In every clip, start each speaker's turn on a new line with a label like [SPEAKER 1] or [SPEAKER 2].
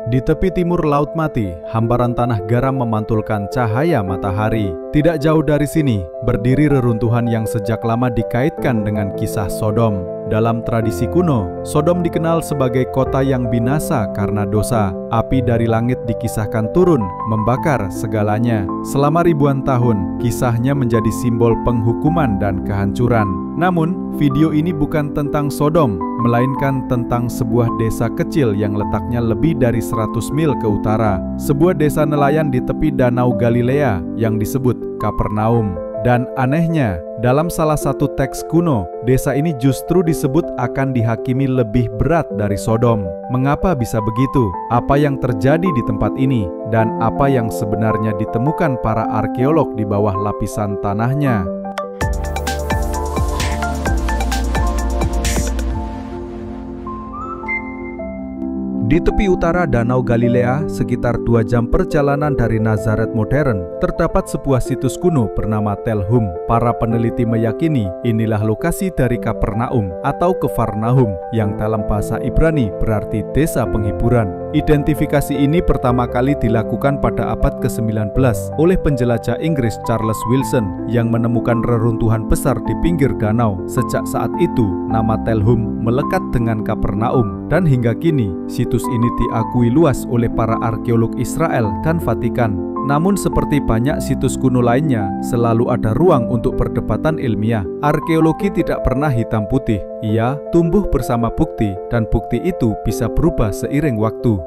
[SPEAKER 1] Di tepi timur Laut Mati, hamparan tanah garam memantulkan cahaya matahari. Tidak jauh dari sini, berdiri reruntuhan yang sejak lama dikaitkan dengan kisah Sodom. Dalam tradisi kuno, Sodom dikenal sebagai kota yang binasa karena dosa. Api dari langit dikisahkan turun, membakar segalanya. Selama ribuan tahun, kisahnya menjadi simbol penghukuman dan kehancuran. Namun, video ini bukan tentang Sodom, melainkan tentang sebuah desa kecil yang letaknya lebih dari 100 mil ke utara. Sebuah desa nelayan di tepi Danau Galilea yang disebut Kapernaum. Dan anehnya, dalam salah satu teks kuno, desa ini justru disebut akan dihakimi lebih berat dari Sodom. Mengapa bisa begitu? Apa yang terjadi di tempat ini? Dan apa yang sebenarnya ditemukan para arkeolog di bawah lapisan tanahnya? Di tepi utara Danau Galilea, sekitar 2 jam perjalanan dari Nazaret modern, terdapat sebuah situs kuno bernama Tel Hum. Para peneliti meyakini inilah lokasi dari Kapernaum atau Kefarnahum, yang dalam bahasa Ibrani berarti desa penghiburan. Identifikasi ini pertama kali dilakukan pada abad ke-19 oleh penjelajah Inggris Charles Wilson yang menemukan reruntuhan besar di pinggir danau. Sejak saat itu, nama Tel Hum melekat dengan Kapernaum, dan hingga kini situs ini diakui luas oleh para arkeolog Israel dan Vatikan. Namun seperti banyak situs kuno lainnya, selalu ada ruang untuk perdebatan ilmiah. Arkeologi tidak pernah hitam putih. Ia tumbuh bersama bukti, dan bukti itu bisa berubah seiring waktu.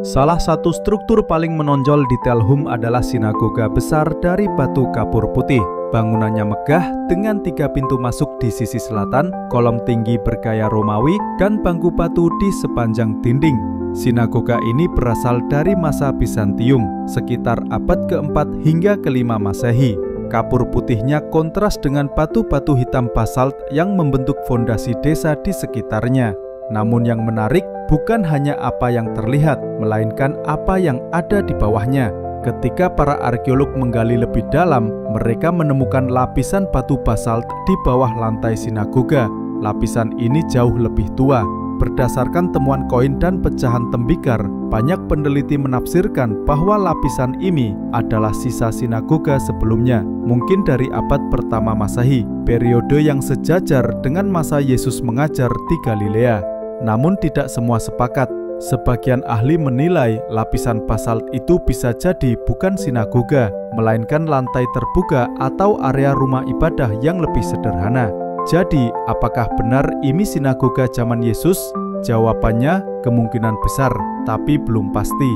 [SPEAKER 1] Salah satu struktur paling menonjol di Tel Hum adalah sinagoga besar dari batu kapur putih. Bangunannya megah dengan 3 pintu masuk di sisi selatan, kolom tinggi bergaya Romawi, dan bangku batu di sepanjang dinding. Sinagoga ini berasal dari masa Bizantium, sekitar abad ke-4 hingga ke-5 Masehi. Kapur putihnya kontras dengan batu-batu hitam basalt yang membentuk fondasi desa di sekitarnya. Namun yang menarik bukan hanya apa yang terlihat, melainkan apa yang ada di bawahnya. Ketika para arkeolog menggali lebih dalam, mereka menemukan lapisan batu basalt di bawah lantai sinagoga. Lapisan ini jauh lebih tua. Berdasarkan temuan koin dan pecahan tembikar, banyak peneliti menafsirkan bahwa lapisan ini adalah sisa sinagoga sebelumnya, mungkin dari abad pertama Masehi, periode yang sejajar dengan masa Yesus mengajar di Galilea. Namun tidak semua sepakat. Sebagian ahli menilai lapisan basalt itu bisa jadi bukan sinagoga, melainkan lantai terbuka atau area rumah ibadah yang lebih sederhana. Jadi, apakah benar ini sinagoga zaman Yesus? Jawabannya kemungkinan besar, tapi belum pasti.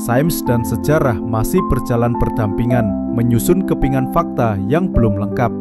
[SPEAKER 1] Sains dan sejarah masih berjalan berdampingan, menyusun kepingan fakta yang belum lengkap.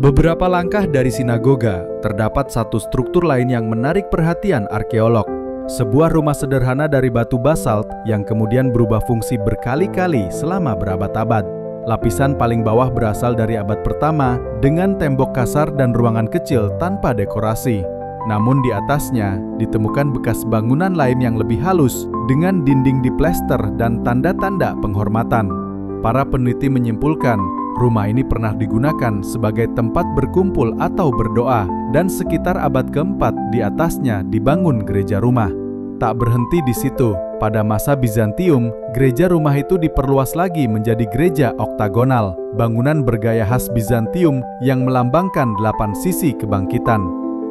[SPEAKER 1] Beberapa langkah dari sinagoga, terdapat satu struktur lain yang menarik perhatian arkeolog. Sebuah rumah sederhana dari batu basalt yang kemudian berubah fungsi berkali-kali selama berabad-abad. Lapisan paling bawah berasal dari abad pertama dengan tembok kasar dan ruangan kecil tanpa dekorasi. Namun di atasnya ditemukan bekas bangunan lain yang lebih halus dengan dinding diplester dan tanda-tanda penghormatan. Para peneliti menyimpulkan rumah ini pernah digunakan sebagai tempat berkumpul atau berdoa, dan sekitar abad ke-4 di atasnya dibangun gereja rumah. Tak berhenti di situ, pada masa Bizantium, gereja rumah itu diperluas lagi menjadi gereja oktagonal, bangunan bergaya khas Bizantium yang melambangkan 8 sisi kebangkitan.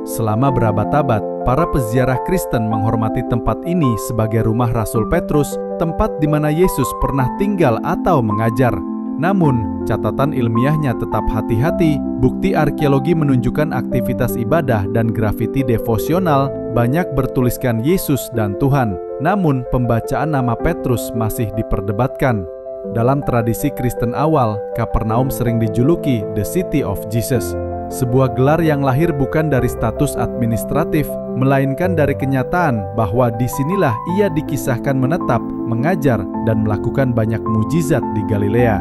[SPEAKER 1] Selama berabad-abad, para peziarah Kristen menghormati tempat ini sebagai rumah Rasul Petrus, tempat di mana Yesus pernah tinggal atau mengajar. Namun, catatan ilmiahnya tetap hati-hati. Bukti arkeologi menunjukkan aktivitas ibadah dan grafiti devosional banyak bertuliskan Yesus dan Tuhan. Namun, pembacaan nama Petrus masih diperdebatkan. Dalam tradisi Kristen awal, Kapernaum sering dijuluki The City of Jesus. Sebuah gelar yang lahir bukan dari status administratif, melainkan dari kenyataan bahwa disinilah ia dikisahkan menetap, mengajar, dan melakukan banyak mujizat di Galilea.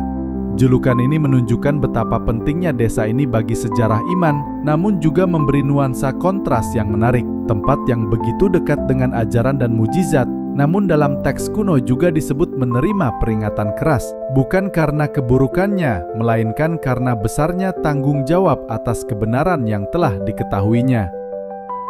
[SPEAKER 1] Julukan ini menunjukkan betapa pentingnya desa ini bagi sejarah iman, namun juga memberi nuansa kontras yang menarik. Tempat yang begitu dekat dengan ajaran dan mujizat, namun dalam teks kuno juga disebut menerima peringatan keras, bukan karena keburukannya, melainkan karena besarnya tanggung jawab atas kebenaran yang telah diketahuinya.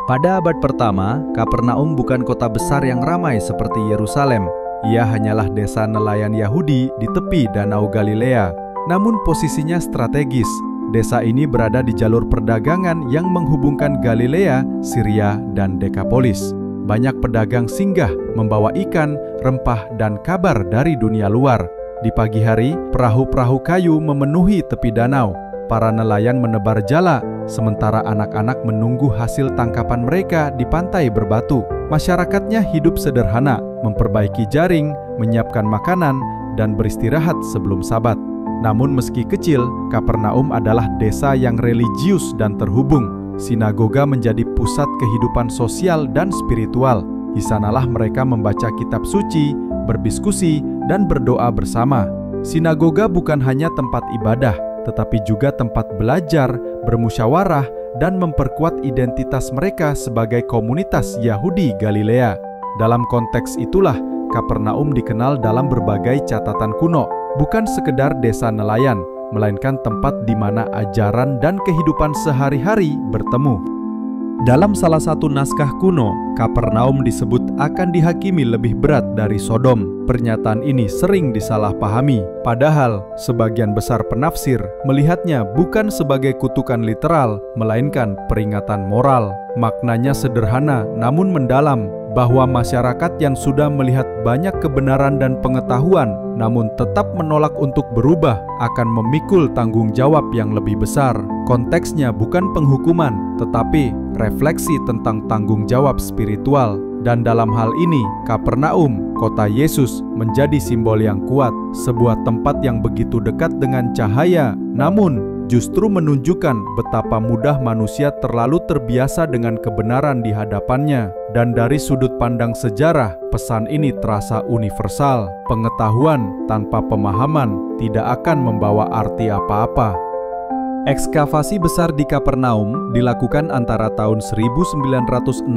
[SPEAKER 1] Pada abad pertama, Kapernaum bukan kota besar yang ramai seperti Yerusalem. Ia hanyalah desa nelayan Yahudi di tepi Danau Galilea. Namun posisinya strategis. Desa ini berada di jalur perdagangan yang menghubungkan Galilea, Syria, dan Dekapolis. Banyak pedagang singgah membawa ikan, rempah, dan kabar dari dunia luar. Di pagi hari, perahu-perahu kayu memenuhi tepi danau. Para nelayan menebar jala, sementara anak-anak menunggu hasil tangkapan mereka di pantai berbatu. Masyarakatnya hidup sederhana, memperbaiki jaring, menyiapkan makanan, dan beristirahat sebelum Sabat. Namun meski kecil, Kapernaum adalah desa yang religius dan terhubung. Sinagoga menjadi pusat kehidupan sosial dan spiritual. Di sanalah mereka membaca kitab suci, berdiskusi, dan berdoa bersama. Sinagoga bukan hanya tempat ibadah, tetapi juga tempat belajar, bermusyawarah, dan memperkuat identitas mereka sebagai komunitas Yahudi Galilea. Dalam konteks itulah, Kapernaum dikenal dalam berbagai catatan kuno, bukan sekedar desa nelayan, melainkan tempat di mana ajaran dan kehidupan sehari-hari bertemu. Dalam salah satu naskah kuno, Kapernaum disebut akan dihakimi lebih berat dari Sodom. Pernyataan ini sering disalahpahami, padahal sebagian besar penafsir melihatnya bukan sebagai kutukan literal, melainkan peringatan moral. Maknanya sederhana namun mendalam, bahwa masyarakat yang sudah melihat banyak kebenaran dan pengetahuan namun tetap menolak untuk berubah akan memikul tanggung jawab yang lebih besar. Konteksnya bukan penghukuman, tetapi refleksi tentang tanggung jawab spiritual. Dan dalam hal ini, Kapernaum, kota Yesus, menjadi simbol yang kuat, sebuah tempat yang begitu dekat dengan cahaya, namun justru menunjukkan betapa mudah manusia terlalu terbiasa dengan kebenaran di hadapannya. Dan dari sudut pandang sejarah, pesan ini terasa universal. Pengetahuan tanpa pemahaman tidak akan membawa arti apa-apa. Ekskavasi besar di Kapernaum dilakukan antara tahun 1968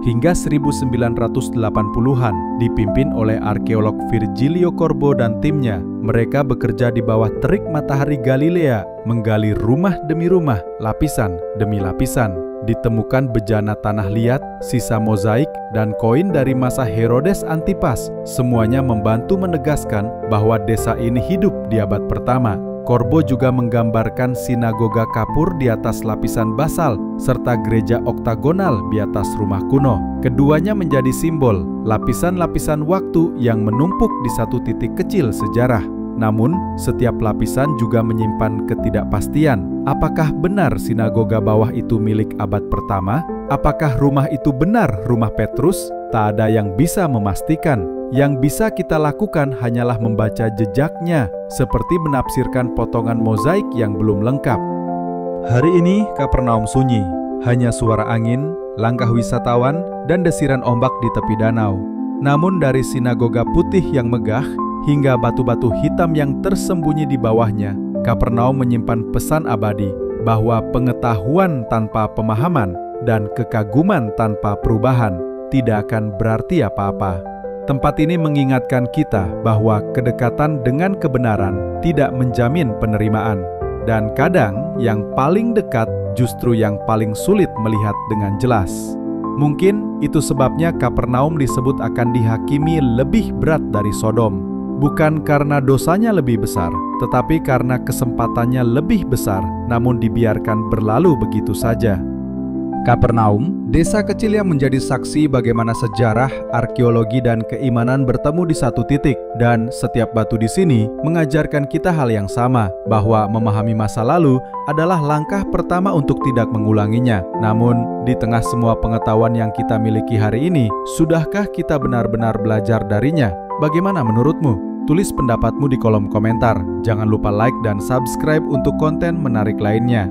[SPEAKER 1] hingga 1980-an, dipimpin oleh arkeolog Virgilio Corbo dan timnya. Mereka bekerja di bawah terik matahari Galilea, menggali rumah demi rumah, lapisan demi lapisan. Ditemukan bejana tanah liat, sisa mozaik, dan koin dari masa Herodes Antipas. Semuanya membantu menegaskan bahwa desa ini hidup di abad pertama. Corbo juga menggambarkan sinagoga kapur di atas lapisan basal, serta gereja oktagonal di atas rumah kuno. Keduanya menjadi simbol, lapisan-lapisan waktu yang menumpuk di satu titik kecil sejarah. Namun, setiap lapisan juga menyimpan ketidakpastian. Apakah benar sinagoga bawah itu milik abad pertama? Apakah rumah itu benar rumah Petrus? Tak ada yang bisa memastikan. Yang bisa kita lakukan hanyalah membaca jejaknya, seperti menafsirkan potongan mozaik yang belum lengkap. Hari ini Kapernaum sunyi, hanya suara angin, langkah wisatawan, dan desiran ombak di tepi danau. Namun dari sinagoga putih yang megah hingga batu-batu hitam yang tersembunyi di bawahnya, Kapernaum menyimpan pesan abadi bahwa pengetahuan tanpa pemahaman dan kekaguman tanpa perubahan tidak akan berarti apa-apa. Tempat ini mengingatkan kita bahwa kedekatan dengan kebenaran tidak menjamin penerimaan. Dan kadang yang paling dekat justru yang paling sulit melihat dengan jelas. Mungkin itu sebabnya Kapernaum disebut akan dihakimi lebih berat dari Sodom. Bukan karena dosanya lebih besar, tetapi karena kesempatannya lebih besar, namun dibiarkan berlalu begitu saja. Kapernaum, desa kecil yang menjadi saksi bagaimana sejarah, arkeologi, dan keimanan bertemu di satu titik. Dan setiap batu di sini mengajarkan kita hal yang sama, bahwa memahami masa lalu adalah langkah pertama untuk tidak mengulanginya. Namun, di tengah semua pengetahuan yang kita miliki hari ini, sudahkah kita benar-benar belajar darinya? Bagaimana menurutmu? Tulis pendapatmu di kolom komentar. Jangan lupa like dan subscribe untuk konten menarik lainnya.